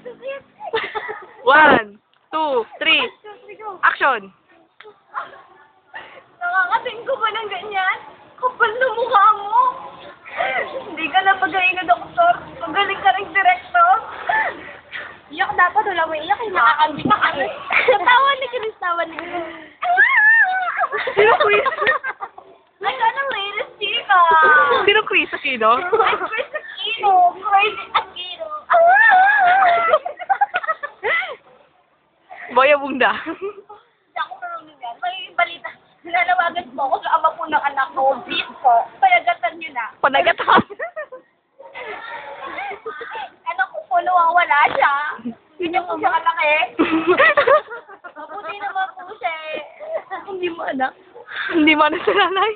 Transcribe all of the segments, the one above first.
1, 2, 3. Action! Nakakating ko ba ng ganyan? Kapal na mukha mo. Hindi ka na pagaling na doktor. Magaling ka rin direktor. Iyak dapat, wala mo iyak. Nakakambing ka eh. Tawa ni Chris, tawa ni Chris. Sino Chris? Ay, anong latest chika? Sino Chris Aquino? Ay, Chris Aquino. Crazy Aquino. Boya Bunda. Hindi ako marunong yan. May balita. Nanawagan po ako sa ama po ng anak ko. Please po. Panagatan nyo na. Panagatan. Anak ko po nawawala siya. Yun yung po siya kalaki. Mabuti naman po siya eh. Hindi mo anak. Hindi mo anak sa nanay.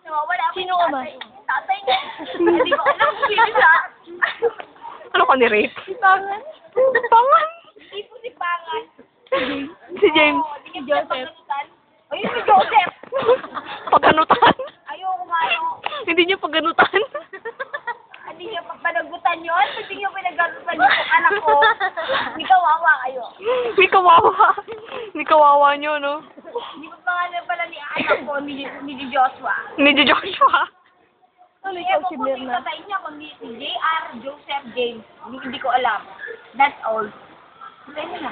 Nawawala po Sino yung ka ba? tatay niya. Hindi ko alam kung sino siya. Ano ka ni Rape? Si Pangan. Pangan? Hindi po si Pangan. Si James. Oo, hindi niya pagkanutan. Ayun si Joseph. Pagganutan? Ayoko nga no. Hindi niya pagganutan. Hindi niyo pagpanagutan yun. Hindi niyo pinagalutan yung anak ko. Hindi kawawa kayo. May kawawa. May kawawa niyo, no? Hindi ko pangalan pala ni anak ko, ni Joshua. Ni Joshua. Ano yung po yung tatay niya, kundi si J.R. Joseph James. Hindi ko alam. That's all. Sige na.